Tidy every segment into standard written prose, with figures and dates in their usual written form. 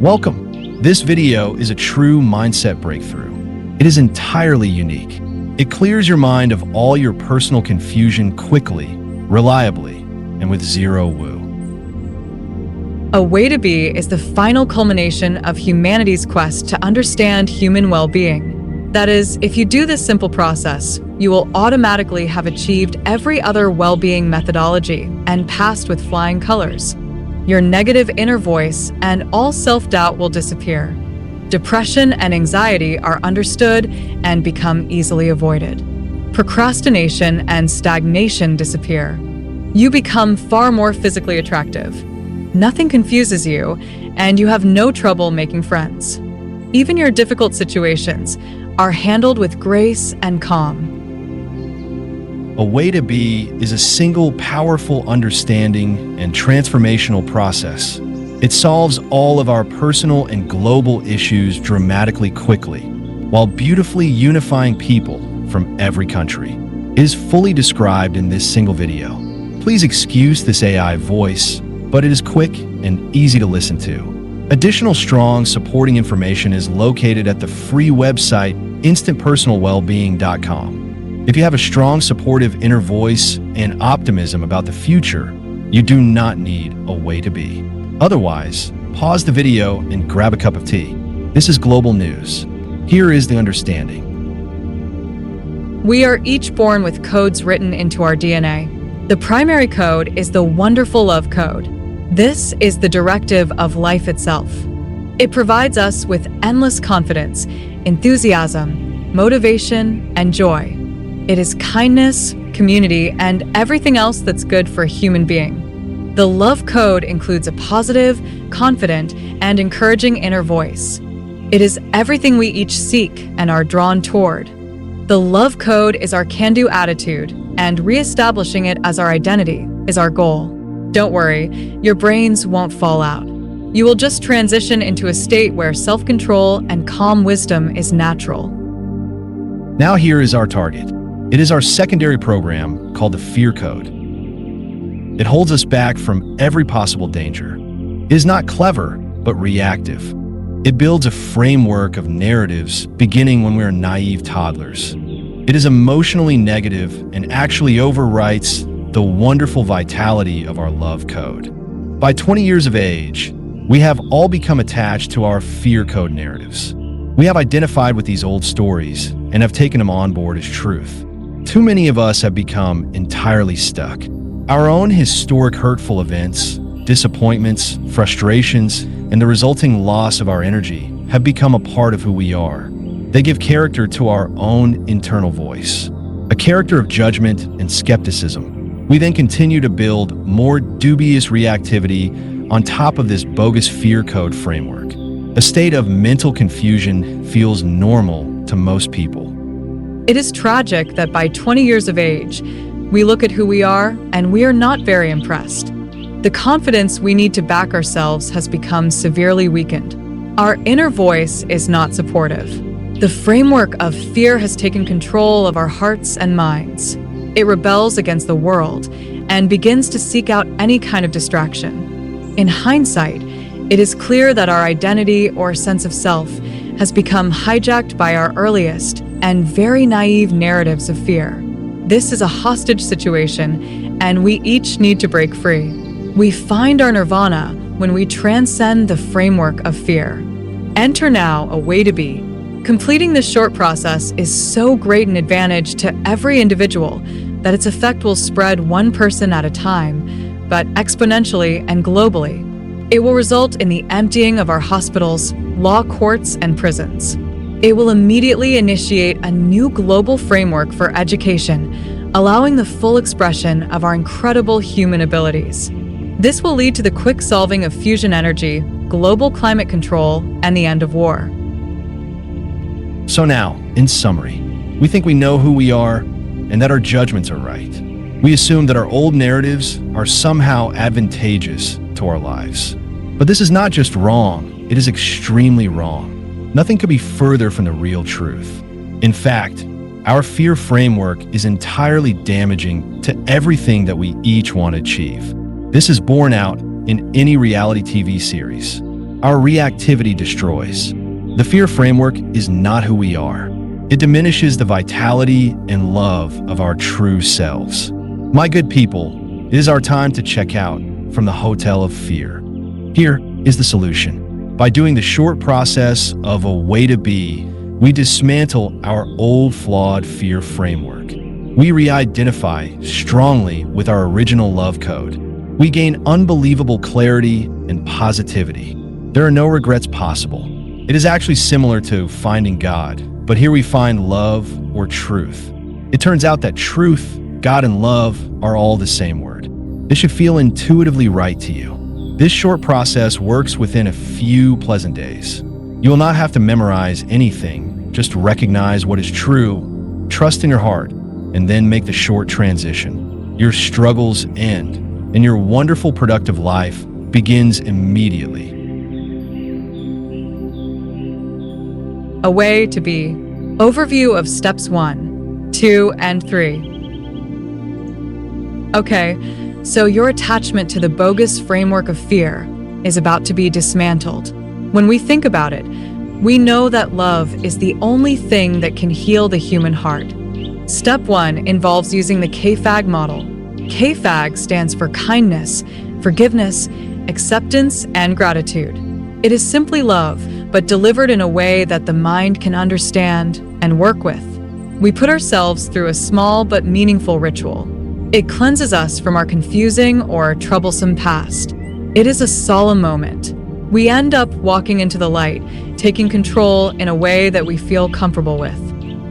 Welcome. This video is a true mindset breakthrough. It is entirely unique. It clears your mind of all your personal confusion quickly, reliably, and with zero woo. A Way to Be is the final culmination of humanity's quest to understand human well-being. That is, if you do this simple process, you will automatically have achieved every other well-being methodology and passed with flying colors. Your negative inner voice and all self-doubt will disappear. Depression and anxiety are understood and become easily avoided. Procrastination and stagnation disappear. You become far more physically attractive. Nothing confuses you, and you have no trouble making friends. Even your difficult situations are handled with grace and calm. A Way to Be is a single, powerful understanding and transformational process. It solves all of our personal and global issues dramatically quickly, while beautifully unifying people from every country. It is fully described in this single video. Please excuse this AI voice, but it is quick and easy to listen to. Additional strong supporting information is located at the free website instantpersonalwellbeing.com. If you have a strong supportive inner voice and optimism about the future, you do not need a way to be. Otherwise, pause the video and grab a cup of tea. This is global news. Here is the understanding. We are each born with codes written into our DNA. The primary code is the wonderful love code. This is the directive of life itself. It provides us with endless confidence, enthusiasm, motivation, and joy. It is kindness, community, and everything else that's good for a human being. The love code includes a positive, confident, and encouraging inner voice. It is everything we each seek and are drawn toward. The love code is our can-do attitude, and re-establishing it as our identity is our goal. Don't worry, your brains won't fall out. You will just transition into a state where self-control and calm wisdom is natural. Now here is our target. It is our secondary program called the Fear Code. It holds us back from every possible danger. It is not clever, but reactive. It builds a framework of narratives beginning when we are naive toddlers. It is emotionally negative and actually overwrites the wonderful vitality of our love code. By 20 years of age, we have all become attached to our fear code narratives. We have identified with these old stories and have taken them on board as truth. Too many of us have become entirely stuck. Our own historic hurtful events, disappointments, frustrations, and the resulting loss of our energy have become a part of who we are. They give character to our own internal voice, a character of judgment and skepticism. We then continue to build more dubious reactivity on top of this bogus fear code framework. A state of mental confusion feels normal to most people. It is tragic that by 20 years of age, we look at who we are and we are not very impressed. The confidence we need to back ourselves has become severely weakened. Our inner voice is not supportive. The framework of fear has taken control of our hearts and minds. It rebels against the world and begins to seek out any kind of distraction. In hindsight, it is clear that our identity or sense of self has become hijacked by our earliest and very naive narratives of fear. This is a hostage situation, and we each need to break free. We find our nirvana when we transcend the framework of fear. Enter now A Way to Be. Completing this short process is so great an advantage to every individual that its effect will spread one person at a time, but exponentially and globally. It will result in the emptying of our hospitals, law courts, and prisons. It will immediately initiate a new global framework for education, allowing the full expression of our incredible human abilities. This will lead to the quick solving of fusion energy, global climate control, and the end of war. So now, in summary, we think we know who we are and that our judgments are right. We assume that our old narratives are somehow advantageous to our lives. But this is not just wrong, it is extremely wrong. Nothing could be further from the real truth. In fact, our fear framework is entirely damaging to everything that we each want to achieve. This is borne out in any reality TV series. Our reactivity destroys. The fear framework is not who we are. It diminishes the vitality and love of our true selves. My good people, it is our time to check out from the hotel of fear. Here is the solution. By doing the short process of a way to be, we dismantle our old flawed fear framework. We re-identify strongly with our original love code. We gain unbelievable clarity and positivity. There are no regrets possible. It is actually similar to finding God, but here we find love or truth. It turns out that truth, God, and love are all the same word. This should feel intuitively right to you. This short process works within a few pleasant days. You will not have to memorize anything, just recognize what is true, trust in your heart, and then make the short transition. Your struggles end, and your wonderful productive life begins immediately. A way to be. Overview of steps 1, 2, and 3. Okay, so your attachment to the bogus framework of fear is about to be dismantled. When we think about it, we know that love is the only thing that can heal the human heart. Step 1 involves using the KFAG model. KFAG stands for kindness, forgiveness, acceptance, and gratitude. It is simply love, but delivered in a way that the mind can understand and work with. We put ourselves through a small but meaningful ritual. It cleanses us from our confusing or troublesome past. It is a solemn moment. We end up walking into the light, taking control in a way that we feel comfortable with.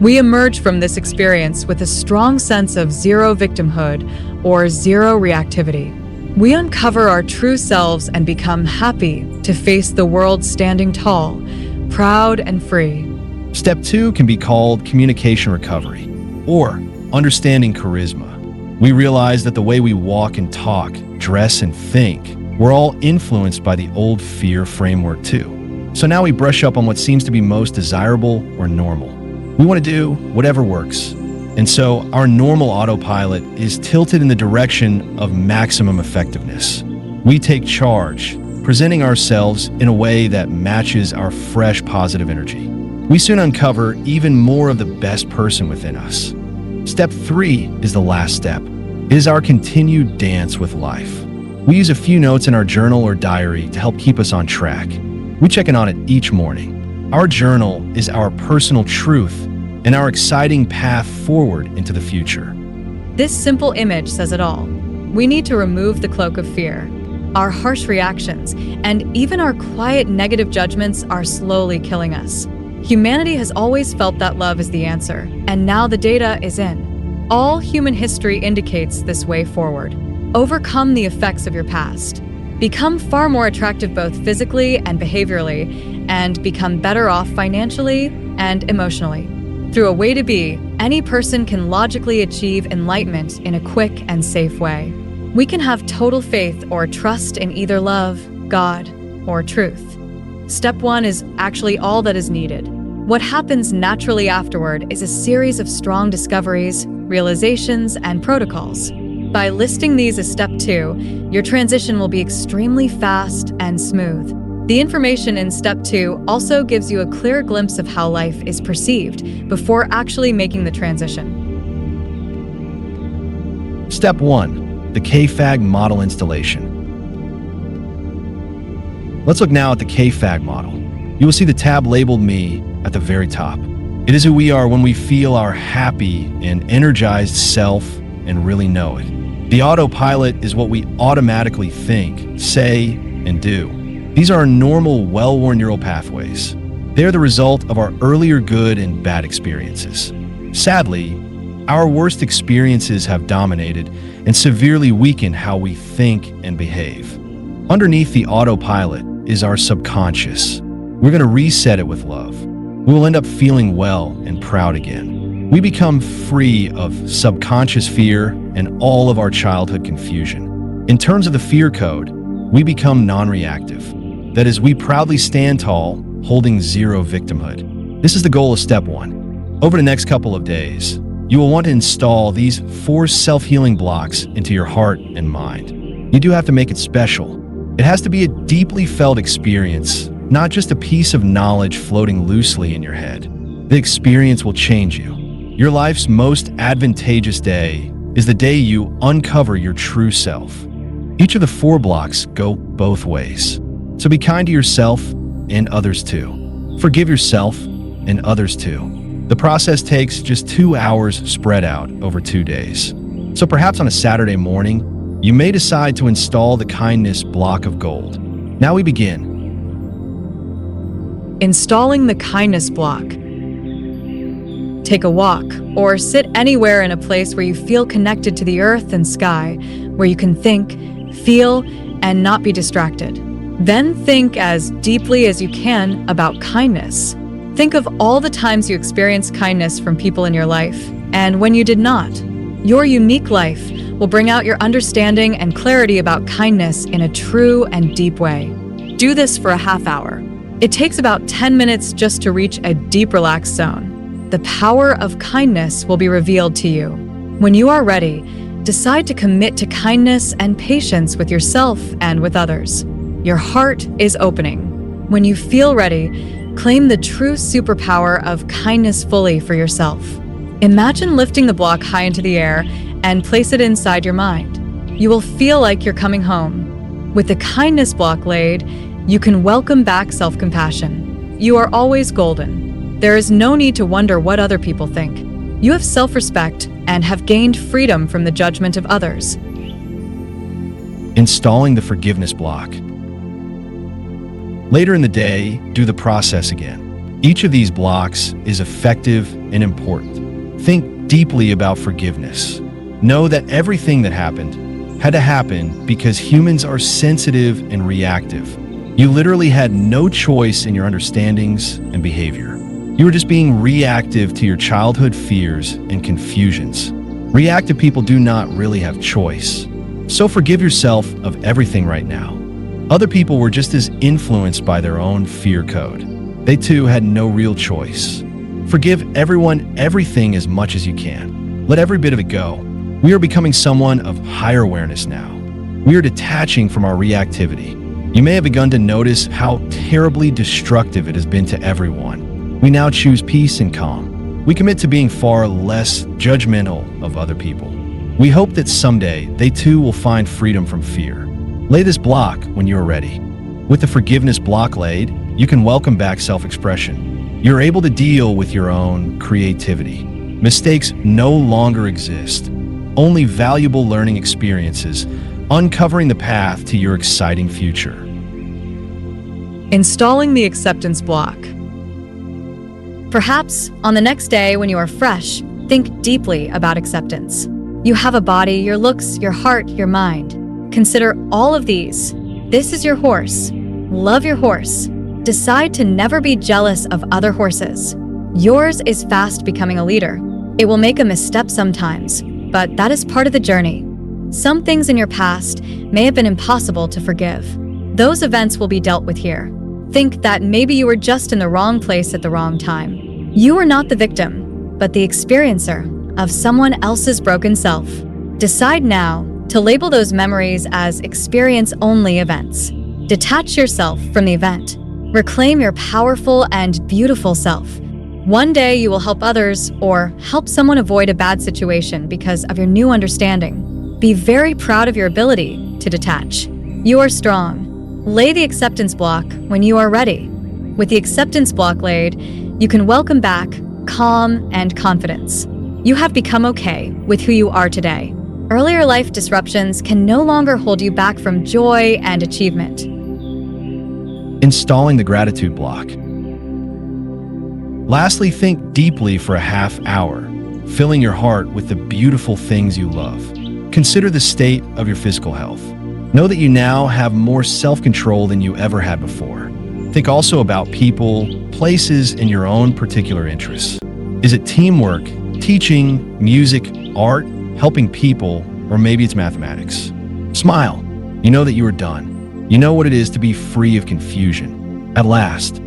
We emerge from this experience with a strong sense of zero victimhood or zero reactivity. We uncover our true selves and become happy to face the world standing tall, proud and free. Step 2 can be called communication recovery, or understanding charisma. We realize that the way we walk and talk, dress and think, we're all influenced by the old fear framework too. So now we brush up on what seems to be most desirable or normal. We want to do whatever works. And so our normal autopilot is tilted in the direction of maximum effectiveness. We take charge, presenting ourselves in a way that matches our fresh positive energy. We soon uncover even more of the best person within us. Step 3 is the last step. It is our continued dance with life. We use a few notes in our journal or diary to help keep us on track. We check in on it each morning. Our journal is our personal truth and our exciting path forward into the future. This simple image says it all. We need to remove the cloak of fear. Our harsh reactions and even our quiet negative judgments are slowly killing us. Humanity has always felt that love is the answer, and now the data is in. All human history indicates this way forward. Overcome the effects of your past. Become far more attractive both physically and behaviorally, and become better off financially and emotionally. Through a way to be, any person can logically achieve enlightenment in a quick and safe way. We can have total faith or trust in either love, God, or truth. Step 1 is actually all that is needed. What happens naturally afterward is a series of strong discoveries, realizations, and protocols. By listing these as step 2, your transition will be extremely fast and smooth. The information in step 2 also gives you a clear glimpse of how life is perceived before actually making the transition. Step 1, the KFAG model installation. Let's look now at the KFAG model. You will see the tab labeled Me at the very top. It is who we are when we feel our happy and energized self and really know it. The autopilot is what we automatically think, say, and do. These are our normal, well-worn neural pathways. They are the result of our earlier good and bad experiences. Sadly, our worst experiences have dominated and severely weakened how we think and behave. Underneath the autopilot is our subconscious. We're going to reset it with love. We will end up feeling well and proud again. We become free of subconscious fear and all of our childhood confusion. In terms of the fear code, we become non-reactive. That is, we proudly stand tall, holding zero victimhood. This is the goal of step 1. Over the next couple of days, you will want to install these 4 self-healing blocks into your heart and mind. You do have to make it special. It has to be a deeply felt experience, not just a piece of knowledge floating loosely in your head. The experience will change you. Your life's most advantageous day is the day you uncover your true self. Each of the 4 blocks go both ways. So be kind to yourself and others too. Forgive yourself and others too. The process takes just 2 hours spread out over 2 days. So perhaps on a Saturday morning, you may decide to install the kindness block of gold. Now we begin. Installing the kindness block. Take a walk or sit anywhere in a place where you feel connected to the earth and sky, where you can think, feel, and not be distracted. Then think as deeply as you can about kindness. Think of all the times you experienced kindness from people in your life, and when you did not. Your unique life will bring out your understanding and clarity about kindness in a true and deep way. Do this for a half hour. It takes about 10 minutes just to reach a deep, relaxed zone. The power of kindness will be revealed to you. When you are ready, decide to commit to kindness and patience with yourself and with others. Your heart is opening. When you feel ready, claim the true superpower of kindness fully for yourself. Imagine lifting the block high into the air and place it inside your mind. You will feel like you're coming home. With the kindness block laid, you can welcome back self-compassion. You are always golden. There is no need to wonder what other people think. You have self-respect and have gained freedom from the judgment of others. Installing the forgiveness block. Later in the day, do the process again. Each of these blocks is effective and important. Think deeply about forgiveness. Know that everything that happened had to happen because humans are sensitive and reactive. You literally had no choice in your understandings and behavior. You were just being reactive to your childhood fears and confusions. Reactive people do not really have choice. So forgive yourself of everything right now. Other people were just as influenced by their own fear code. They too had no real choice. Forgive everyone, everything as much as you can. Let every bit of it go. We are becoming someone of higher awareness now. We are detaching from our reactivity. You may have begun to notice how terribly destructive it has been to everyone. We now choose peace and calm. We commit to being far less judgmental of other people. We hope that someday they too will find freedom from fear. Lay this block when you are ready. With the forgiveness block laid, you can welcome back self-expression. You're able to deal with your own creativity. Mistakes no longer exist. Only valuable learning experiences, uncovering the path to your exciting future. Installing the acceptance block. Perhaps on the next day when you are fresh, think deeply about acceptance. You have a body, your looks, your heart, your mind. Consider all of these. This is your horse. Love your horse. Decide to never be jealous of other horses. Yours is fast becoming a leader. It will make a misstep sometimes, but that is part of the journey. Some things in your past may have been impossible to forgive. Those events will be dealt with here. Think that maybe you were just in the wrong place at the wrong time. You are not the victim, but the experiencer of someone else's broken self. Decide now to label those memories as experience-only events. Detach yourself from the event. Reclaim your powerful and beautiful self. One day you will help others or help someone avoid a bad situation because of your new understanding. Be very proud of your ability to detach. You are strong. Lay the acceptance block when you are ready. With the acceptance block laid, you can welcome back calm and confidence. You have become okay with who you are today. Earlier life disruptions can no longer hold you back from joy and achievement. Installing the gratitude block. Lastly, think deeply for a half hour, filling your heart with the beautiful things you love. Consider the state of your physical health. Know that you now have more self-control than you ever had before. Think also about people, places, and your own particular interests. Is it teamwork, teaching, music, art, helping people, or maybe it's mathematics? Smile. You know that you are done. You know what it is to be free of confusion. At last,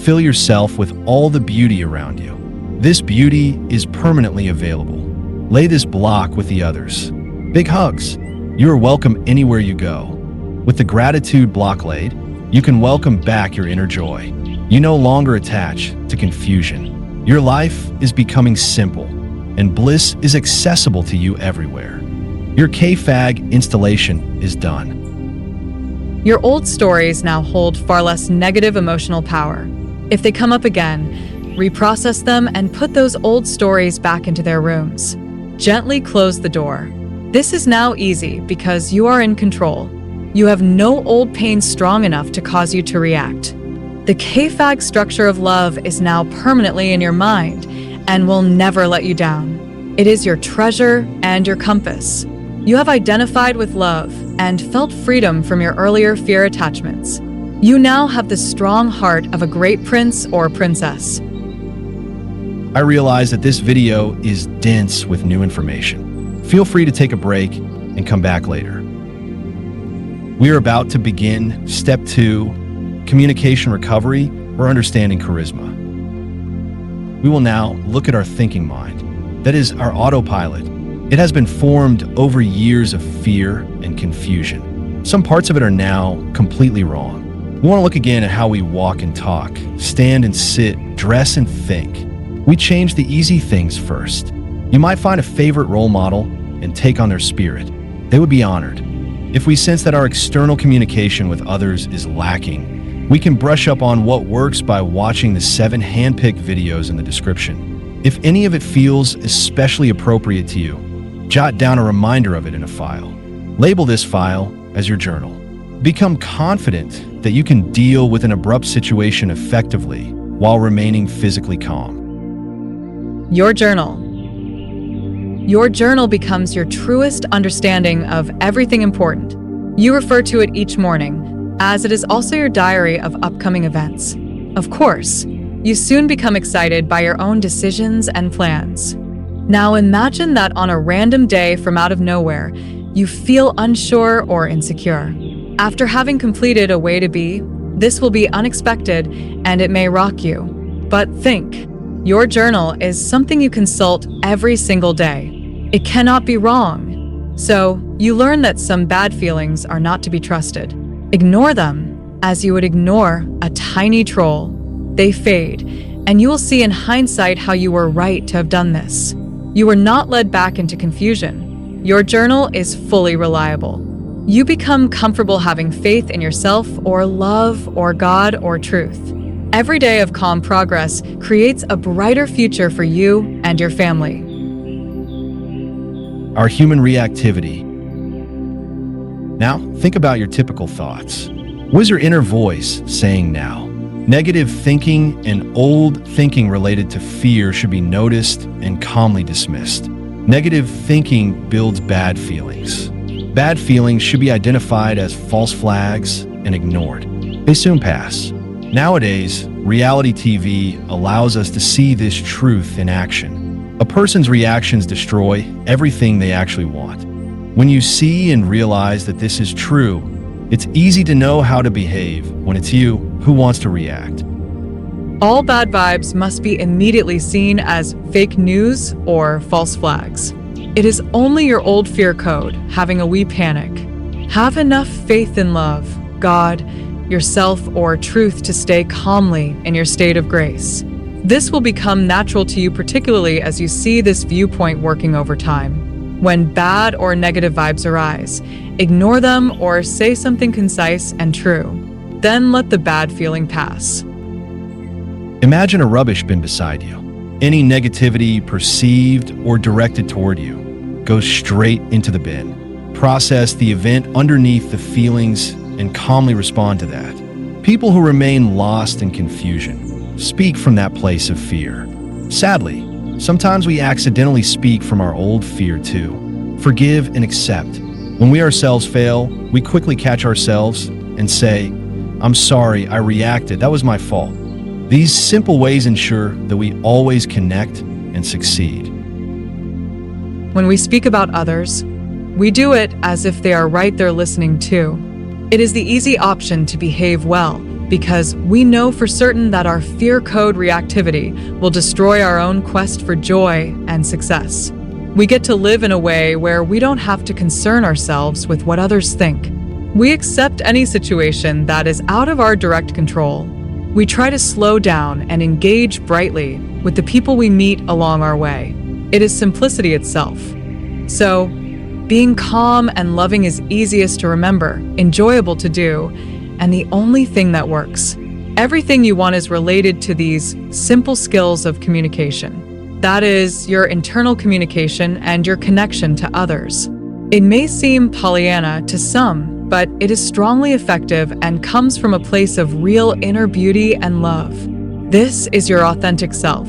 fill yourself with all the beauty around you. This beauty is permanently available. Lay this block with the others. Big hugs. You are welcome anywhere you go. With the gratitude block laid, you can welcome back your inner joy. You no longer attach to confusion. Your life is becoming simple, and bliss is accessible to you everywhere. Your KFAG installation is done. Your old stories now hold far less negative emotional power. If they come up again, reprocess them and put those old stories back into their rooms. Gently close the door. This is now easy because you are in control. You have no old pain strong enough to cause you to react. The KFAG structure of love is now permanently in your mind and will never let you down. It is your treasure and your compass. You have identified with love and felt freedom from your earlier fear attachments. You now have the strong heart of a great prince or princess. I realize that this video is dense with new information. Feel free to take a break and come back later. We are about to begin Step 2, Communication Recovery or Understanding Charisma. We will now look at our thinking mind, that is, our autopilot. It has been formed over years of fear and confusion. Some parts of it are now completely wrong. We want to look again at how we walk and talk, stand and sit, dress and think. We change the easy things first. You might find a favorite role model and take on their spirit. They would be honored. If we sense that our external communication with others is lacking, we can brush up on what works by watching the 7 handpicked videos in the description. If any of it feels especially appropriate to you, jot down a reminder of it in a file. Label this file as your journal. Become confident that you can deal with an abrupt situation effectively while remaining physically calm. Your journal. Your journal becomes your truest understanding of everything important. You refer to it each morning, as it is also your diary of upcoming events. Of course, you soon become excited by your own decisions and plans. Now imagine that on a random day from out of nowhere, you feel unsure or insecure. After having completed a way to be, this will be unexpected and it may rock you. But think. Your journal is something you consult every single day. It cannot be wrong. So, you learn that some bad feelings are not to be trusted. Ignore them as you would ignore a tiny troll. They fade, and you will see in hindsight how you were right to have done this. You were not led back into confusion. Your journal is fully reliable. You become comfortable having faith in yourself or love or God or truth. Every day of calm progress creates a brighter future for you and your family. Our human reactivity. Now, think about your typical thoughts. What is your inner voice saying now? Negative thinking and old thinking related to fear should be noticed and calmly dismissed. Negative thinking builds bad feelings. Bad feelings should be identified as false flags and ignored. They soon pass. Nowadays, reality TV allows us to see this truth in action. A person's reactions destroy everything they actually want. When you see and realize that this is true, it's easy to know how to behave when it's you who wants to react. All bad vibes must be immediately seen as fake news or false flags. It is only your old fear code having a wee panic. Have enough faith in love, God, yourself, or truth to stay calmly in your state of grace. This will become natural to you, particularly as you see this viewpoint working over time. When bad or negative vibes arise, ignore them or say something concise and true. Then let the bad feeling pass. Imagine a rubbish bin beside you. Any negativity perceived or directed toward you goes straight into the bin. Process the event underneath the feelings and calmly respond to that. People who remain lost in confusion speak from that place of fear. Sadly, sometimes we accidentally speak from our old fear too. Forgive and accept. When we ourselves fail, we quickly catch ourselves and say, "I'm sorry, I reacted, that was my fault." These simple ways ensure that we always connect and succeed. When we speak about others, we do it as if they are right there listening too. It is the easy option to behave well because we know for certain that our fear code reactivity will destroy our own quest for joy and success. We get to live in a way where we don't have to concern ourselves with what others think. We accept any situation that is out of our direct control. We try to slow down and engage brightly with the people we meet along our way. It is simplicity itself. So, being calm and loving is easiest to remember, enjoyable to do, and the only thing that works. Everything you want is related to these simple skills of communication. That is, your internal communication and your connection to others. It may seem Pollyanna to some, but it is strongly effective and comes from a place of real inner beauty and love. This is your authentic self.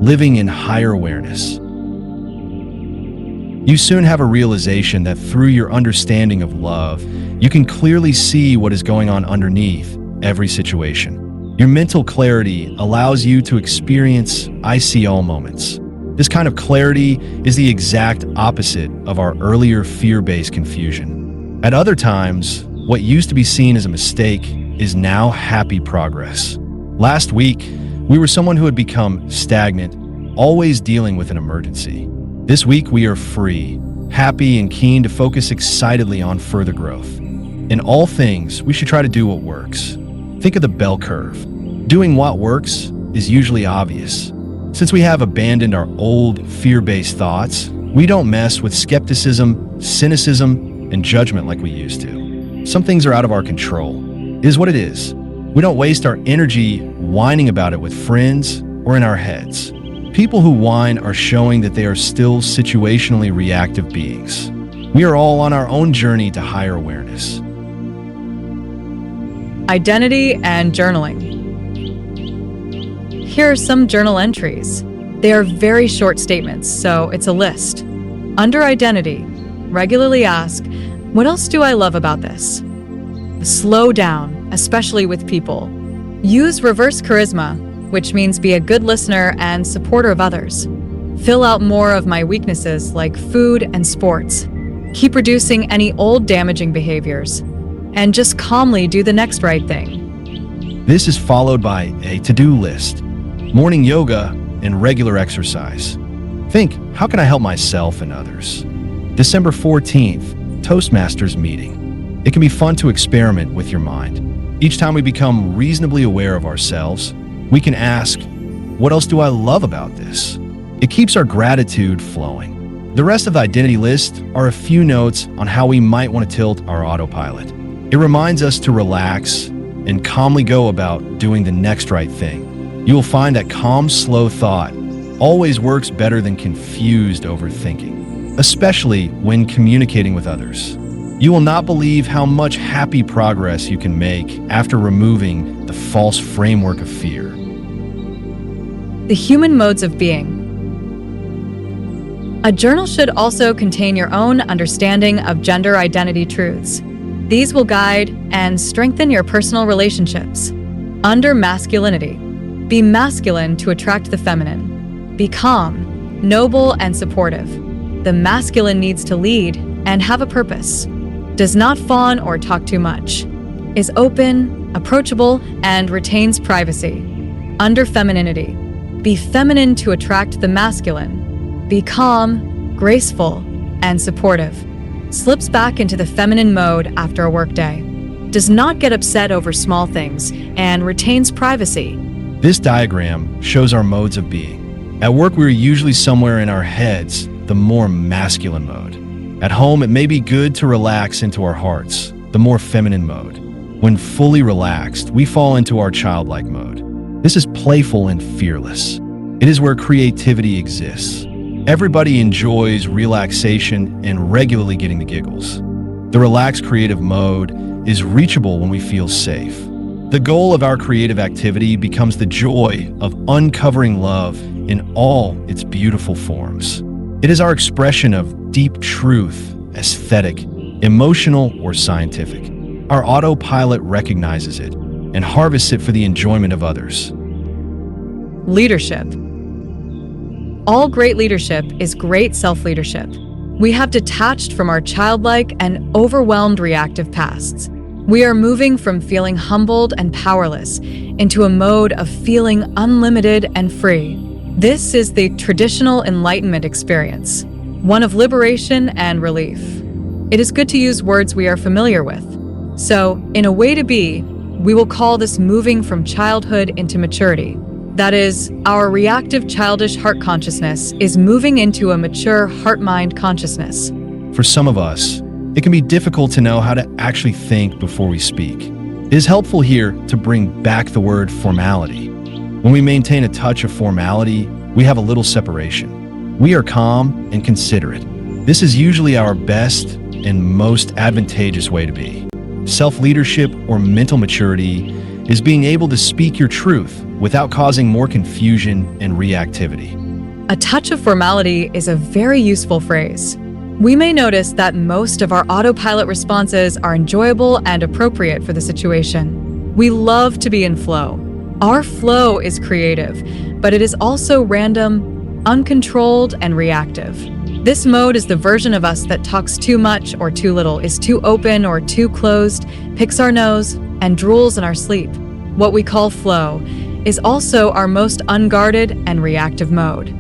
Living in higher awareness. You soon have a realization that through your understanding of love, you can clearly see what is going on underneath every situation. Your mental clarity allows you to experience I see all moments. This kind of clarity is the exact opposite of our earlier fear-based confusion. At other times, what used to be seen as a mistake is now happy progress. Last week, we were someone who had become stagnant, always dealing with an emergency. This week, we are free, happy, and keen to focus excitedly on further growth. In all things, we should try to do what works. Think of the bell curve. Doing what works is usually obvious. Since we have abandoned our old fear-based thoughts, we don't mess with skepticism, cynicism, and judgment like we used to. Some things are out of our control. It is what it is. We don't waste our energy whining about it with friends or in our heads. People who whine are showing that they are still situationally reactive beings. We are all on our own journey to higher awareness. Identity and journaling. Here are some journal entries. They are very short statements, so it's a list. Under identity, regularly ask, what else do I love about this? Slow down, especially with people. Use reverse charisma, which means be a good listener and supporter of others. Fill out more of my weaknesses like food and sports. Keep reducing any old damaging behaviors. And just calmly do the next right thing. This is followed by a to-do list, morning yoga, and regular exercise. Think, how can I help myself and others? December 14th, Toastmasters meeting. It can be fun to experiment with your mind. Each time we become reasonably aware of ourselves, we can ask, what else do I love about this? It keeps our gratitude flowing. The rest of the identity list are a few notes on how we might want to tilt our autopilot. It reminds us to relax and calmly go about doing the next right thing. You will find that calm, slow thought always works better than confused overthinking, especially when communicating with others. You will not believe how much happy progress you can make after removing the false framework of fear. The human modes of being. A journal should also contain your own understanding of gender identity truths. These will guide and strengthen your personal relationships. Under masculinity, be masculine to attract the feminine. Be calm, noble, and supportive. The masculine needs to lead and have a purpose. Does not fawn or talk too much. Is open, approachable, and retains privacy. Under femininity, be feminine to attract the masculine. Be calm, graceful, and supportive. Slips back into the feminine mode after a workday. Does not get upset over small things and retains privacy. This diagram shows our modes of being. At work, we are usually somewhere in our heads, the more masculine mode. At home, it may be good to relax into our hearts, the more feminine mode. When fully relaxed, we fall into our childlike mode. This is playful and fearless. It is where creativity exists. Everybody enjoys relaxation and regularly getting the giggles. The relaxed creative mode is reachable when we feel safe. The goal of our creative activity becomes the joy of uncovering love in all its beautiful forms. It is our expression of deep truth, aesthetic, emotional, or scientific. Our autopilot recognizes it and harvests it for the enjoyment of others. Leadership. All great leadership is great self-leadership. We have detached from our childlike and overwhelmed reactive pasts. We are moving from feeling humbled and powerless into a mode of feeling unlimited and free. This is the traditional Enlightenment experience, one of liberation and relief. It is good to use words we are familiar with. So, in a way to be, we will call this moving from childhood into maturity. That is, our reactive childish heart consciousness is moving into a mature heart-mind consciousness. For some of us, it can be difficult to know how to actually think before we speak. It is helpful here to bring back the word formality. When we maintain a touch of formality, we have a little separation. We are calm and considerate. This is usually our best and most advantageous way to be. Self-leadership or mental maturity is being able to speak your truth without causing more confusion and reactivity. A touch of formality is a very useful phrase. We may notice that most of our autopilot responses are enjoyable and appropriate for the situation. We love to be in flow. Our flow is creative, but it is also random, uncontrolled, and reactive. This mode is the version of us that talks too much or too little, is too open or too closed, picks our nose, and drools in our sleep. What we call flow is also our most unguarded and reactive mode.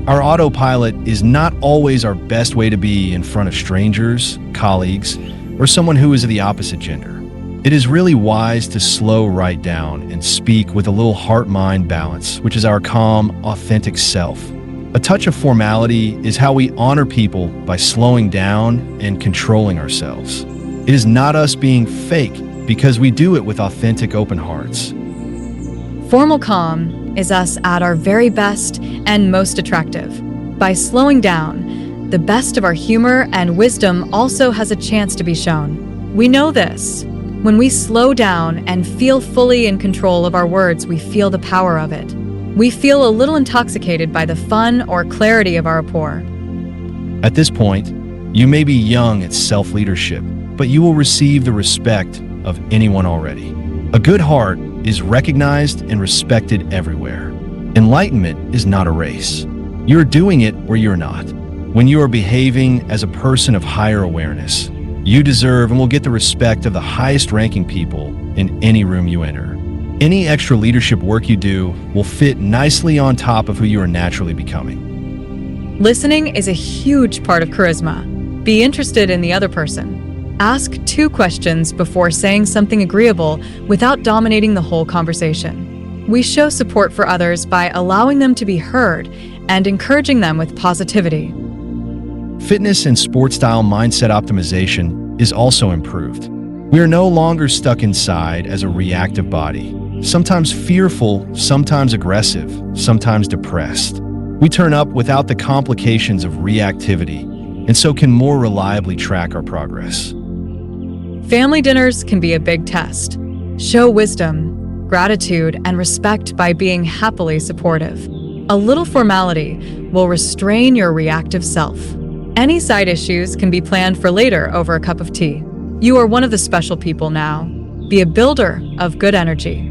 Our autopilot is not always our best way to be in front of strangers, colleagues, or someone who is of the opposite gender. It is really wise to slow right down and speak with a little heart-mind balance, which is our calm, authentic self. A touch of formality is how we honor people by slowing down and controlling ourselves. It is not us being fake because we do it with authentic, open hearts. Formal calm is us at our very best and most attractive. By slowing down, the best of our humor and wisdom also has a chance to be shown. We know this. When we slow down and feel fully in control of our words, we feel the power of it. We feel a little intoxicated by the fun or clarity of our rapport. At this point, you may be young at self-leadership, but you will receive the respect of anyone already. A good heart is recognized and respected everywhere. Enlightenment is not a race. You're doing it or you're not. When you are behaving as a person of higher awareness, you deserve and will get the respect of the highest ranking people in any room you enter. Any extra leadership work you do will fit nicely on top of who you are naturally becoming. Listening is a huge part of charisma. Be interested in the other person. Ask 2 questions before saying something agreeable without dominating the whole conversation. We show support for others by allowing them to be heard and encouraging them with positivity. Fitness and sports-style mindset optimization is also improved. We are no longer stuck inside as a reactive body, sometimes fearful, sometimes aggressive, sometimes depressed. We turn up without the complications of reactivity, and so can more reliably track our progress. Family dinners can be a big test. Show wisdom, gratitude, and respect by being happily supportive. A little formality will restrain your reactive self. Any side issues can be planned for later over a cup of tea. You are one of the special people now. Be a builder of good energy.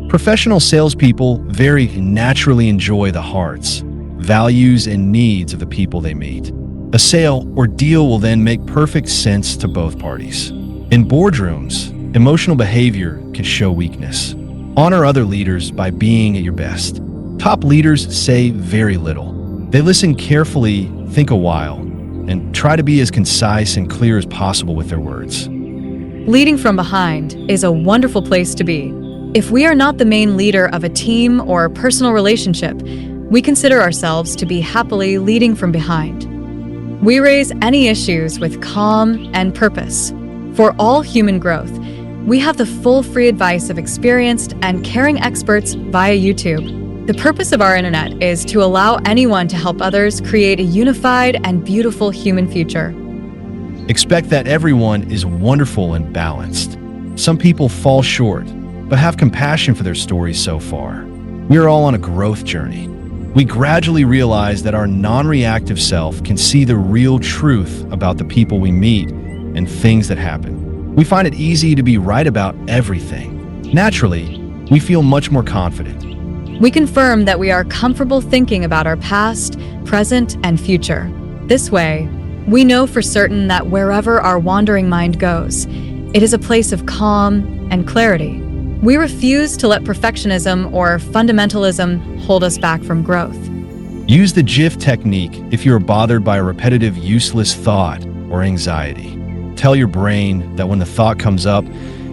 Professional salespeople very naturally enjoy the hearts, values, and needs of the people they meet. A sale or deal will then make perfect sense to both parties. In boardrooms, emotional behavior can show weakness. Honor other leaders by being at your best. Top leaders say very little. They listen carefully, think a while, and try to be as concise and clear as possible with their words. Leading from behind is a wonderful place to be. If we are not the main leader of a team or a personal relationship, we consider ourselves to be happily leading from behind. We raise any issues with calm and purpose. For all human growth, we have the full free advice of experienced and caring experts via YouTube. The purpose of our internet is to allow anyone to help others create a unified and beautiful human future. Expect that everyone is wonderful and balanced. Some people fall short, but have compassion for their stories so far. We are all on a growth journey. We gradually realize that our non-reactive self can see the real truth about the people we meet and things that happen. We find it easy to be right about everything. Naturally, we feel much more confident. We confirm that we are comfortable thinking about our past, present, and future. This way, we know for certain that wherever our wandering mind goes, it is a place of calm and clarity. We refuse to let perfectionism or fundamentalism hold us back from growth. Use the GIF technique if you are bothered by a repetitive, useless thought or anxiety. Tell your brain that when the thought comes up,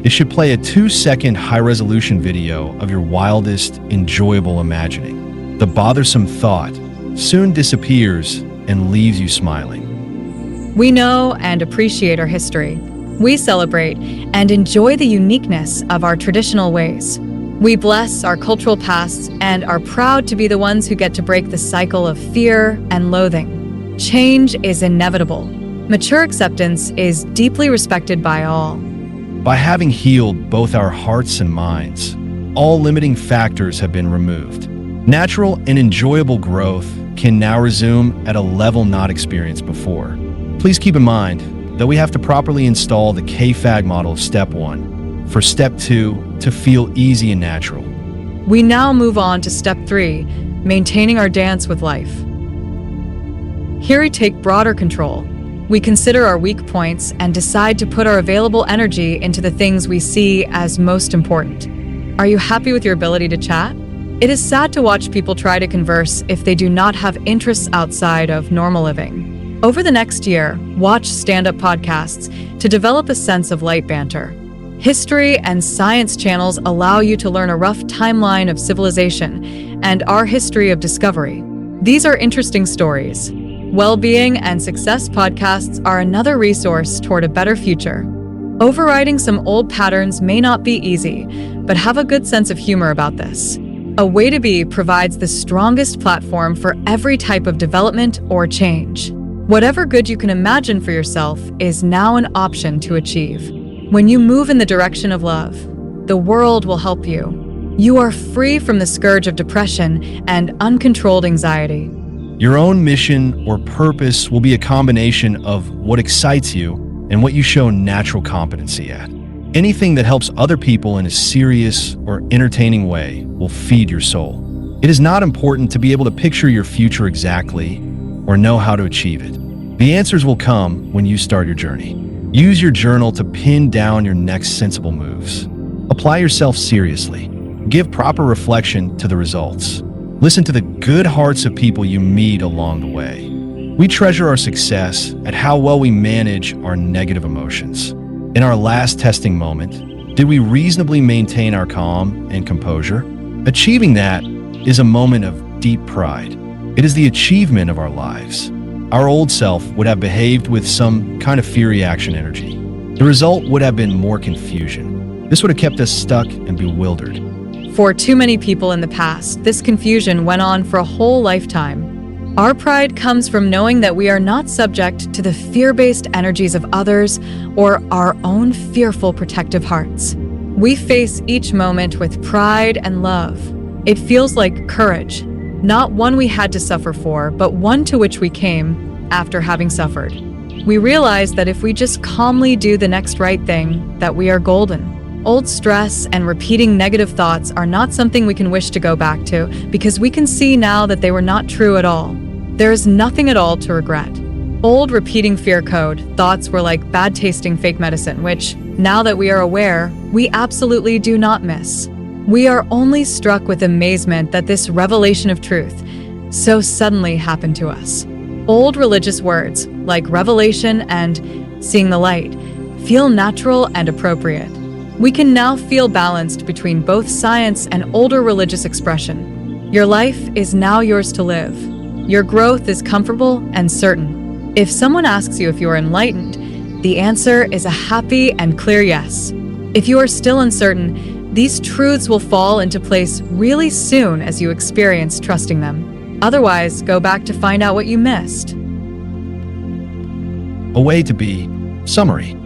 it should play a 2-second high-resolution video of your wildest, enjoyable imagining. The bothersome thought soon disappears and leaves you smiling. We know and appreciate our history. We celebrate and enjoy the uniqueness of our traditional ways. We bless our cultural pasts and are proud to be the ones who get to break the cycle of fear and loathing. Change is inevitable. Mature acceptance is deeply respected by all. By having healed both our hearts and minds, all limiting factors have been removed. Natural and enjoyable growth can now resume at a level not experienced before. Please keep in mind that we have to properly install the KFAG model of Step 1 for Step 2 to feel easy and natural. We now move on to Step 3, maintaining our dance with life. Here we take broader control. We consider our weak points and decide to put our available energy into the things we see as most important. Are you happy with your ability to chat? It is sad to watch people try to converse if they do not have interests outside of normal living. Over the next year, watch stand-up podcasts to develop a sense of light banter. History and science channels allow you to learn a rough timeline of civilization and our history of discovery. These are interesting stories. Well-being and success podcasts are another resource toward a better future. Overriding some old patterns may not be easy, but have a good sense of humor about this. A Way to Be provides the strongest platform for every type of development or change. Whatever good you can imagine for yourself is now an option to achieve. When you move in the direction of love, the world will help you. You are free from the scourge of depression and uncontrolled anxiety. Your own mission or purpose will be a combination of what excites you and what you show natural competency at. Anything that helps other people in a serious or entertaining way will feed your soul. It is not important to be able to picture your future exactly or know how to achieve it. The answers will come when you start your journey. Use your journal to pin down your next sensible moves. Apply yourself seriously. Give proper reflection to the results. Listen to the good hearts of people you meet along the way. We treasure our success at how well we manage our negative emotions. In our last testing moment, did we reasonably maintain our calm and composure? Achieving that is a moment of deep pride. It is the achievement of our lives. Our old self would have behaved with some kind of fear reaction energy. The result would have been more confusion. This would have kept us stuck and bewildered. For too many people in the past, this confusion went on for a whole lifetime. Our pride comes from knowing that we are not subject to the fear-based energies of others or our own fearful protective hearts. We face each moment with pride and love. It feels like courage, not one we had to suffer for, but one to which we came after having suffered. We realize that if we just calmly do the next right thing, that we are golden. Old stress and repeating negative thoughts are not something we can wish to go back to because we can see now that they were not true at all. There is nothing at all to regret. Old repeating fear code thoughts were like bad-tasting fake medicine, which, now that we are aware, we absolutely do not miss. We are only struck with amazement that this revelation of truth so suddenly happened to us. Old religious words, like revelation and seeing the light, feel natural and appropriate. We can now feel balanced between both science and older religious expression. Your life is now yours to live. Your growth is comfortable and certain. If someone asks you if you are enlightened, the answer is a happy and clear yes. If you are still uncertain, these truths will fall into place really soon as you experience trusting them. Otherwise, go back to find out what you missed. A Way to Be. Summary.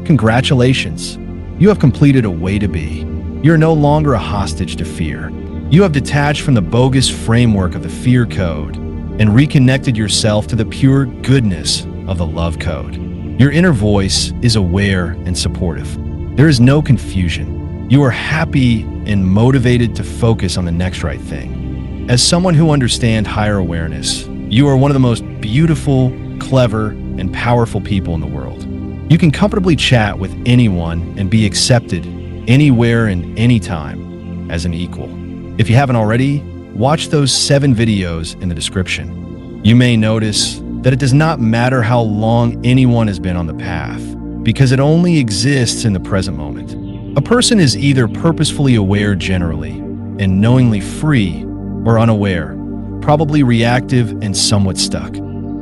Congratulations. You have completed A Way to Be. You're no longer a hostage to fear. You have detached from the bogus framework of the fear code and reconnected yourself to the pure goodness of the love code. Your inner voice is aware and supportive. There is no confusion. You are happy and motivated to focus on the next right thing. As someone who understands higher awareness, you are one of the most beautiful, clever, and powerful people in the world. You can comfortably chat with anyone and be accepted anywhere and anytime as an equal. If you haven't already, watch those 7 videos in the description. You may notice that it does not matter how long anyone has been on the path, because it only exists in the present moment. A person is either purposefully aware generally and knowingly free, or unaware, probably reactive and somewhat stuck.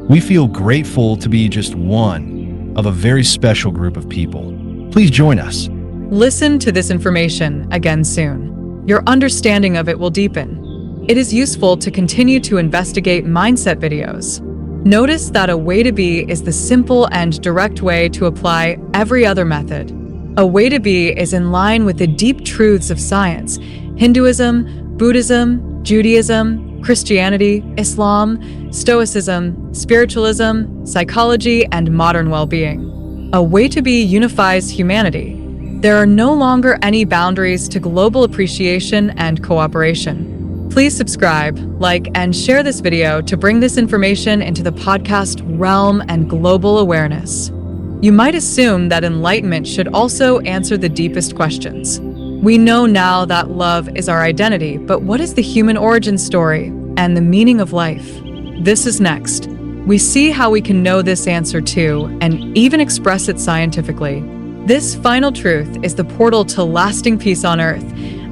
We feel grateful to be just one of a very special group of people. Please join us. Listen to this information again soon. Your understanding of it will deepen. It is useful to continue to investigate mindset videos. Notice that a way to be is the simple and direct way to apply every other method. A way to be is in line with the deep truths of science, Hinduism, Buddhism, Judaism, Christianity, Islam, Stoicism, spiritualism, psychology, and modern well-being. A way to be unifies humanity. There are no longer any boundaries to global appreciation and cooperation. Please subscribe, like, and share this video to bring this information into the podcast realm and global awareness. You might assume that enlightenment should also answer the deepest questions. We know now that love is our identity, but what is the human origin story and the meaning of life? This is next. We see how we can know this answer too, and even express it scientifically. This final truth is the portal to lasting peace on Earth,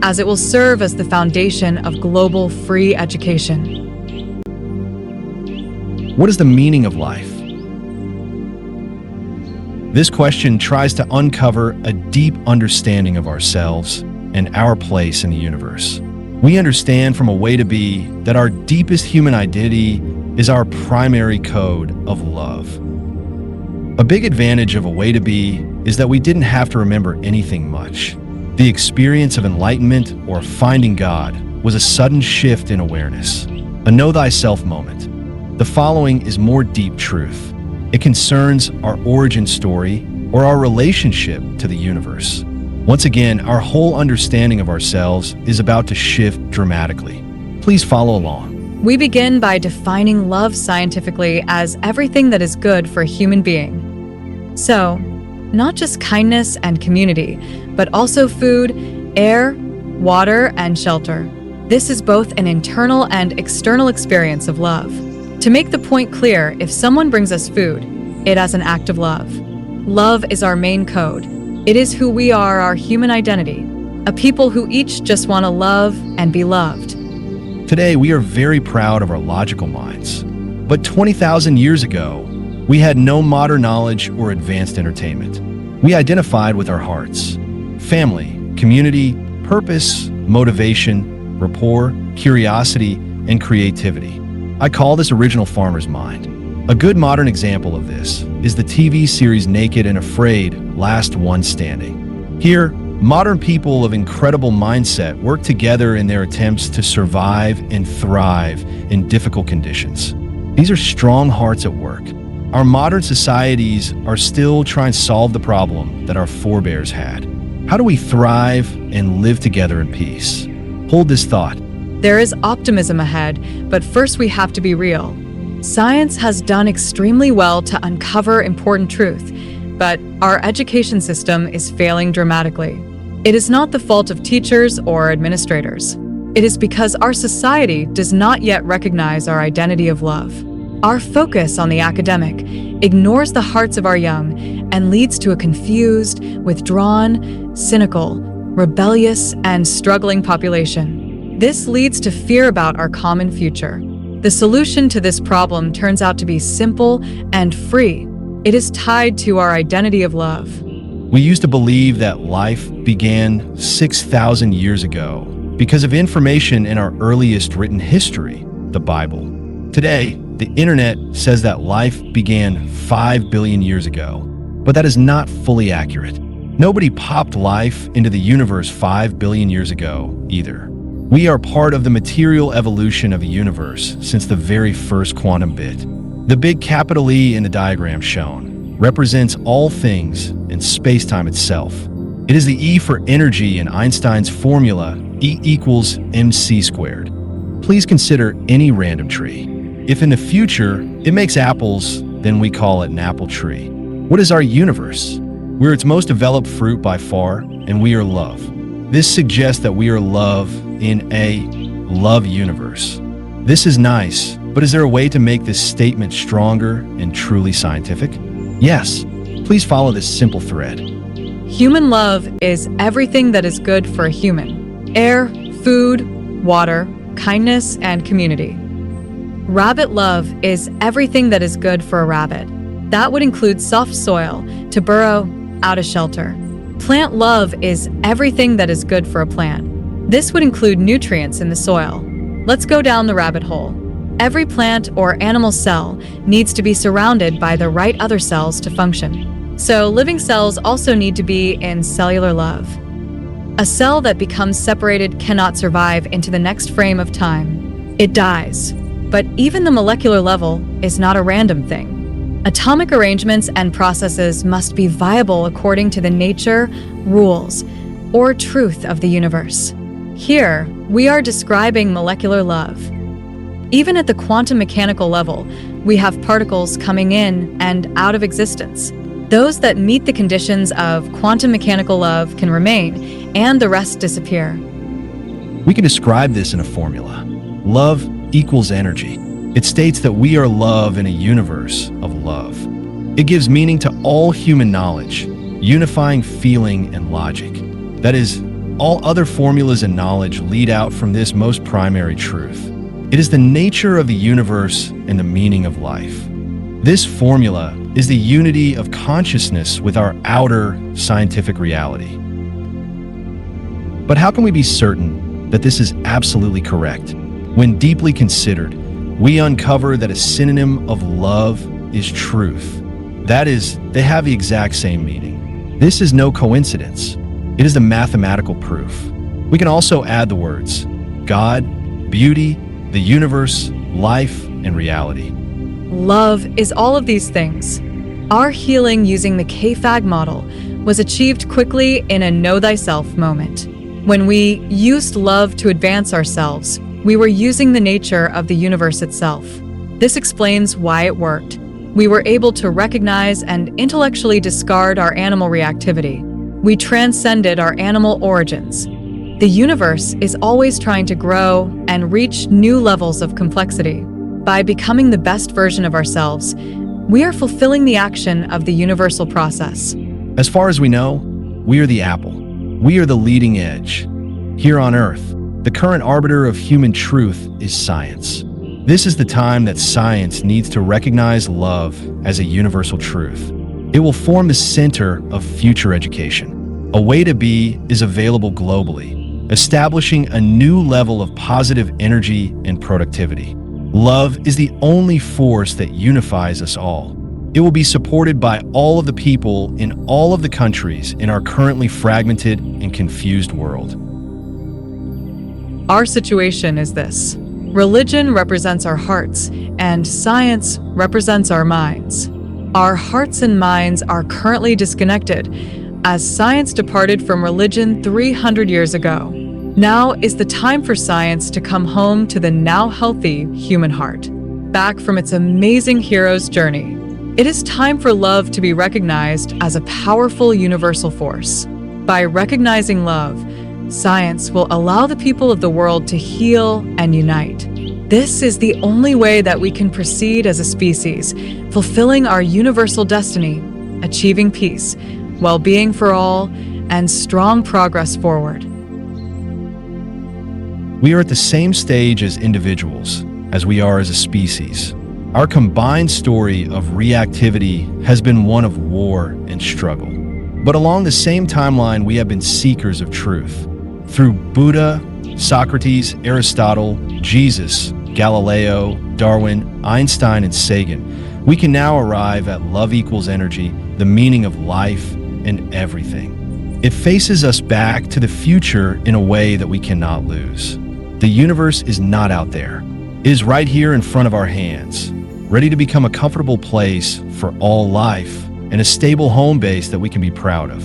as it will serve as the foundation of global free education. What is the meaning of life? This question tries to uncover a deep understanding of ourselves and our place in the universe. We understand from a way to be that our deepest human identity is our primary code of love. A big advantage of a way to be is that we didn't have to remember anything much. The experience of enlightenment or finding God was a sudden shift in awareness, a know thyself moment. The following is more deep truth. It concerns our origin story or our relationship to the universe. Once again, our whole understanding of ourselves is about to shift dramatically. Please follow along. We begin by defining love scientifically as everything that is good for a human being. So, not just kindness and community, but also food, air, water, and shelter. This is both an internal and external experience of love. To make the point clear, if someone brings us food, it is an act of love. Love is our main code. It is who we are, our human identity. A people who each just want to love and be loved. Today, we are very proud of our logical minds. But 20,000 years ago, we had no modern knowledge or advanced entertainment. We identified with our hearts. Family, community, purpose, motivation, rapport, curiosity, and creativity. I call this original farmer's mind. A good modern example of this is the TV series Naked and Afraid, Last One Standing. Here, modern people of incredible mindset work together in their attempts to survive and thrive in difficult conditions. These are strong hearts at work. Our modern societies are still trying to solve the problem that our forebears had. How do we thrive and live together in peace? Hold this thought. There is optimism ahead, but first we have to be real. Science has done extremely well to uncover important truth, but our education system is failing dramatically. It is not the fault of teachers or administrators. It is because our society does not yet recognize our identity of love. Our focus on the academic ignores the hearts of our young and leads to a confused, withdrawn, cynical, rebellious, and struggling population. This leads to fear about our common future. The solution to this problem turns out to be simple and free. It is tied to our identity of love. We used to believe that life began 6,000 years ago because of information in our earliest written history, the Bible. Today, the internet says that life began 5 billion years ago, but that is not fully accurate. Nobody popped life into the universe 5 billion years ago either. We are part of the material evolution of the universe since the very first quantum bit. The big capital E in the diagram shown represents all things in space-time itself. It is the E for energy in Einstein's formula, E equals mc squared. Please consider any random tree. If in the future it makes apples, then we call it an apple tree. What is our universe? We're its most developed fruit by far, and we are love. This suggests that we are love in a love universe. This is nice, but But is there a way to make this statement stronger and truly scientific? Yes. Please follow this simple thread. Human love is everything that is good for a human. Air, food, water, kindness, and community. Rabbit love is everything that is good for a rabbit. That would include soft soil to burrow out of shelter. Plant love is everything that is good for a plant. This would include nutrients in the soil. Let's go down the rabbit hole. Every plant or animal cell needs to be surrounded by the right other cells to function. So living cells also need to be in cellular love. A cell that becomes separated cannot survive into the next frame of time. It dies. But even the molecular level is not a random thing. Atomic arrangements and processes must be viable according to the nature, rules, or truth of the universe. Here, we are describing molecular love. Even at the quantum mechanical level, we have particles coming in and out of existence. Those that meet the conditions of quantum mechanical love can remain, and the rest disappear. We can describe this in a formula. Love equals energy. It states that we are love in a universe of love. It gives meaning to all human knowledge, unifying feeling and logic. That is, all other formulas and knowledge lead out from this most primary truth. It is the nature of the universe and the meaning of life. This formula is the unity of consciousness with our outer scientific reality. But how can we be certain that this is absolutely correct? When deeply considered, we uncover that a synonym of love is truth. That is, they have the exact same meaning. This is no coincidence. It is the mathematical proof. We can also add the words God, beauty, the universe, life, and reality. Love is all of these things. Our healing using the KFAG model was achieved quickly in a know thyself moment. When we used love to advance ourselves, we were using the nature of the universe itself. This explains why it worked. We were able to recognize and intellectually discard our animal reactivity. We transcended our animal origins. The universe is always trying to grow and reach new levels of complexity. By becoming the best version of ourselves, we are fulfilling the action of the universal process. As far as we know, we are the apple. We are the leading edge. Here on Earth, the current arbiter of human truth is science. This is the time that science needs to recognize love as a universal truth. It will form the center of future education. A way to be is available globally, establishing a new level of positive energy and productivity. Love is the only force that unifies us all. It will be supported by all of the people in all of the countries in our currently fragmented and confused world. Our situation is this. Religion represents our hearts, and science represents our minds. Our hearts and minds are currently disconnected, as science departed from religion 300 years ago. Now is the time for science to come home to the now healthy human heart, back from its amazing hero's journey. It is time for love to be recognized as a powerful universal force. By recognizing love, science will allow the people of the world to heal and unite. This is the only way that we can proceed as a species, fulfilling our universal destiny, achieving peace, well-being for all, and strong progress forward. We are at the same stage as individuals as we are as a species. Our combined story of reactivity has been one of war and struggle. But along the same timeline, we have been seekers of truth. Through Buddha, Socrates, Aristotle, Jesus, Galileo, Darwin, Einstein, and Sagan, we can now arrive at love equals energy, the meaning of life, and everything. It faces us back to the future in a way that we cannot lose. The universe is not out there. It is right here in front of our hands, ready to become a comfortable place for all life and a stable home base that we can be proud of.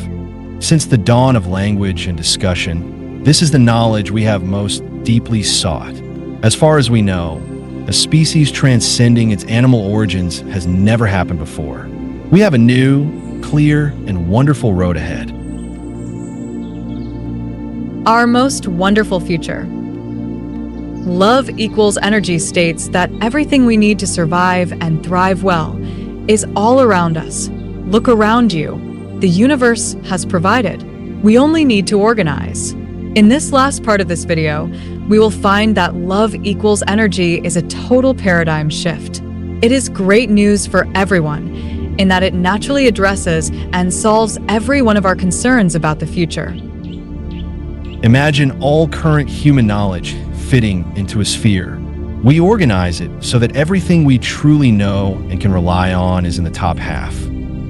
Since the dawn of language and discussion, this is the knowledge we have most deeply sought. As far as we know, a species transcending its animal origins has never happened before. We have a new, clear, and wonderful road ahead. Our most wonderful future. Love equals energy states that everything we need to survive and thrive well is all around us. Look around you. The universe has provided. We only need to organize. In this last part of this video, we will find that love equals energy is a total paradigm shift. It is great news for everyone in that it naturally addresses and solves every one of our concerns about the future. Imagine all current human knowledge fitting into a sphere. We organize it so that everything we truly know and can rely on is in the top half.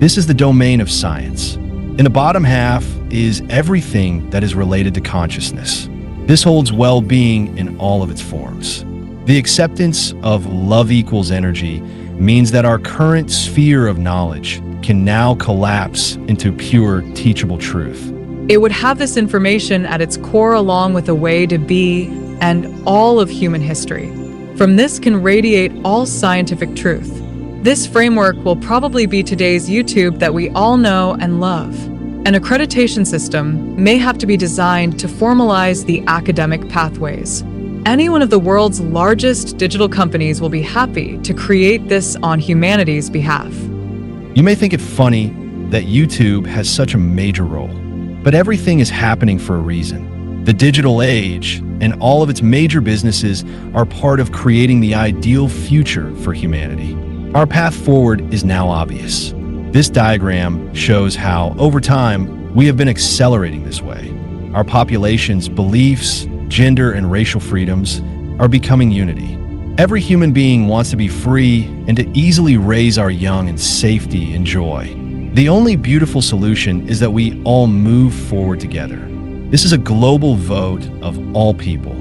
This is the domain of science. In the bottom half is everything that is related to consciousness. This holds well-being in all of its forms. The acceptance of love equals energy means that our current sphere of knowledge can now collapse into pure teachable truth. It would have this information at its core along with a way to be and all of human history. From this can radiate all scientific truth. This framework will probably be today's YouTube that we all know and love. An accreditation system may have to be designed to formalize the academic pathways. Any one of the world's largest digital companies will be happy to create this on humanity's behalf. You may think it funny that YouTube has such a major role, but everything is happening for a reason. The digital age and all of its major businesses are part of creating the ideal future for humanity. Our path forward is now obvious. This diagram shows how, over time, we have been accelerating this way. Our population's beliefs, gender, and racial freedoms are becoming unity. Every human being wants to be free and to easily raise our young in safety and joy. The only beautiful solution is that we all move forward together. This is a global vote of all people.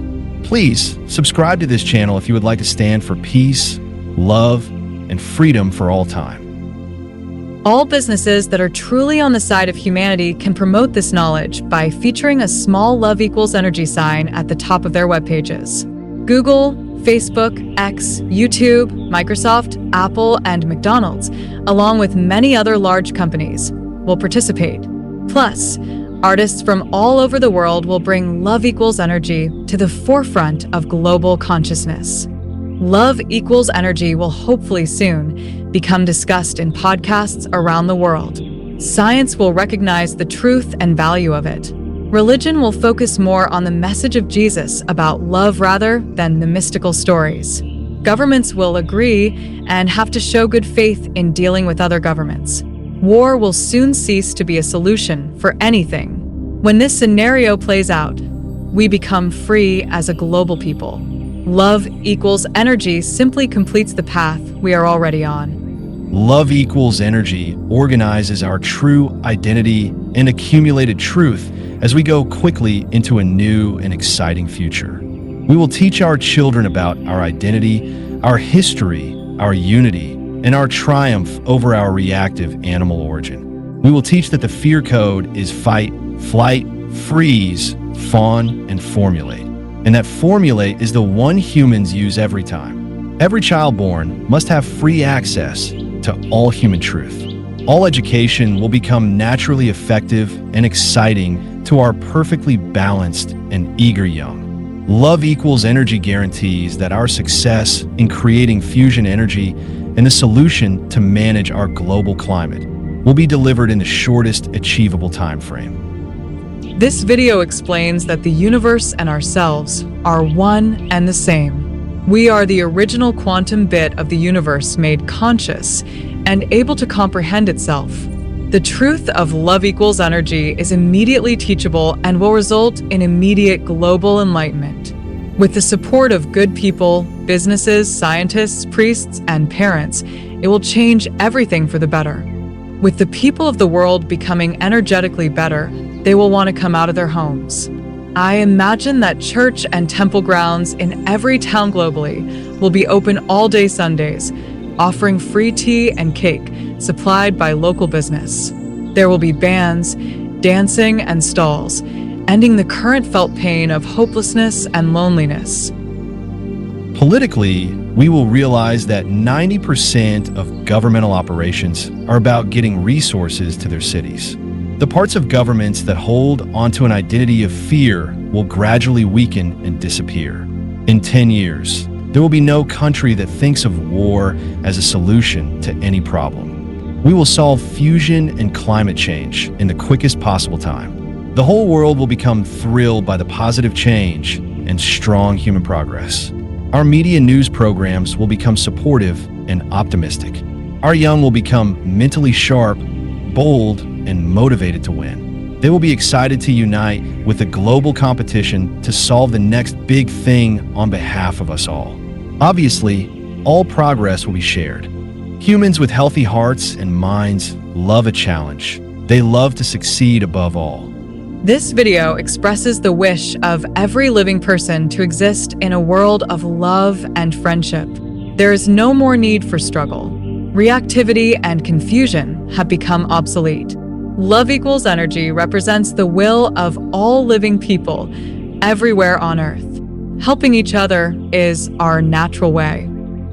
Please subscribe to this channel if you would like to stand for peace, love, and freedom for all time. All businesses that are truly on the side of humanity can promote this knowledge by featuring a small love equals energy sign at the top of their web pages. Google, Facebook, X, YouTube, Microsoft, Apple, and McDonald's, along with many other large companies, will participate. Plus, artists from all over the world will bring love equals energy to the forefront of global consciousness. Love equals energy will hopefully soon become discussed in podcasts around the world. Science will recognize the truth and value of it. Religion will focus more on the message of Jesus about love rather than the mystical stories. Governments will agree and have to show good faith in dealing with other governments. War will soon cease to be a solution for anything. When this scenario plays out, we become free as a global people. Love equals energy simply completes the path we are already on. Love equals energy organizes our true identity and accumulated truth as we go quickly into a new and exciting future. We will teach our children about our identity, our history, our unity, and our triumph over our reactive animal origin. We will teach that the fear code is fight, flight, freeze, fawn, and formulate. And that formulate is the one humans use every time. Every child born must have free access to all human truth. All education will become naturally effective and exciting to our perfectly balanced and eager young. Love equals energy guarantees that our success in creating fusion energy and the solution to manage our global climate will be delivered in the shortest achievable time frame. This video explains that the universe and ourselves are one and the same. We are the original quantum bit of the universe made conscious and able to comprehend itself. The truth of love equals energy is immediately teachable and will result in immediate global enlightenment. With the support of good people, businesses, scientists, priests, and parents, it will change everything for the better. With the people of the world becoming energetically better, they will want to come out of their homes. I imagine that church and temple grounds in every town globally will be open all day Sundays, offering free tea and cake supplied by local business. There will be bands, dancing, and stalls, ending the current felt pain of hopelessness and loneliness. Politically, we will realize that 90% of governmental operations are about getting resources to their cities. The parts of governments that hold onto an identity of fear will gradually weaken and disappear. In 10 years, there will be no country that thinks of war as a solution to any problem. We will solve fusion and climate change in the quickest possible time. The whole world will become thrilled by the positive change and strong human progress. Our media news programs will become supportive and optimistic. Our young will become mentally sharp, bold, and motivated to win. They will be excited to unite with a global competition to solve the next big thing on behalf of us all. Obviously, all progress will be shared. Humans with healthy hearts and minds love a challenge. They love to succeed above all. This video expresses the wish of every living person to exist in a world of love and friendship. There is no more need for struggle. Reactivity and confusion have become obsolete. Love equals energy represents the will of all living people everywhere on Earth. Helping each other is our natural way.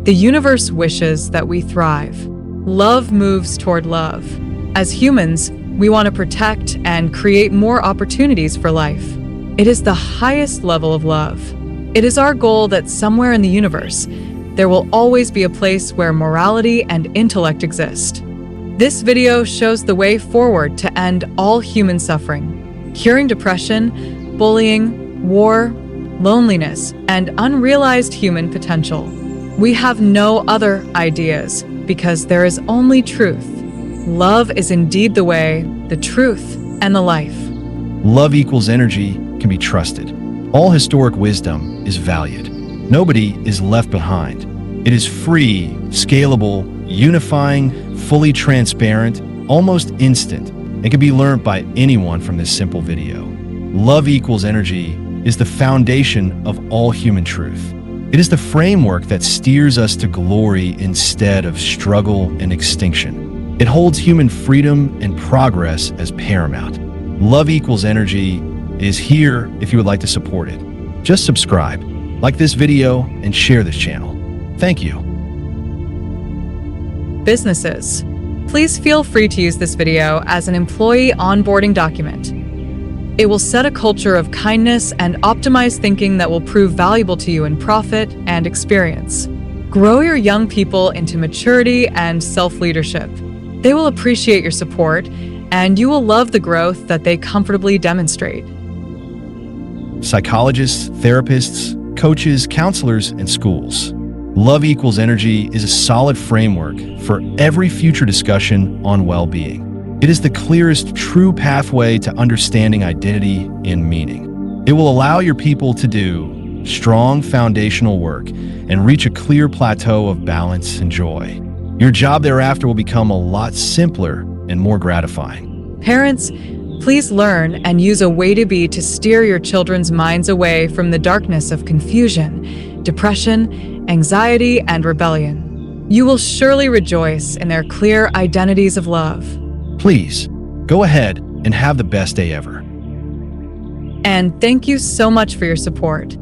The universe wishes that we thrive. Love moves toward love. As humans, we want to protect and create more opportunities for life. It is the highest level of love. It is our goal that somewhere in the universe, there will always be a place where morality and intellect exist. This video shows the way forward to end all human suffering, curing depression, bullying, war, loneliness, and unrealized human potential. We have no other ideas because there is only truth. Love is indeed the way, the truth, and the life. Love equals energy can be trusted. All historic wisdom is valued. Nobody is left behind. It is free, scalable, unifying, fully transparent, almost instant, and can be learned by anyone from this simple video. Love equals energy is the foundation of all human truth. It is the framework that steers us to glory instead of struggle and extinction. It holds human freedom and progress as paramount. Love equals energy is here if you would like to support it. Just subscribe, like this video, and share this channel. Thank you. Businesses, please feel free to use this video as an employee onboarding document. It will set a culture of kindness and optimized thinking that will prove valuable to you in profit and experience. Grow your young people into maturity and self-leadership. They will appreciate your support, and you will love the growth that they comfortably demonstrate. Psychologists, therapists, coaches, counselors, and schools. Love equals energy is a solid framework for every future discussion on well-being. It is the clearest, true pathway to understanding identity and meaning. It will allow your people to do strong foundational work and reach a clear plateau of balance and joy. Your job thereafter will become a lot simpler and more gratifying. Parents, please learn and use a way to be to steer your children's minds away from the darkness of confusion, depression, anxiety, and rebellion. You will surely rejoice in their clear identities of love. Please, go ahead and have the best day ever. And thank you so much for your support.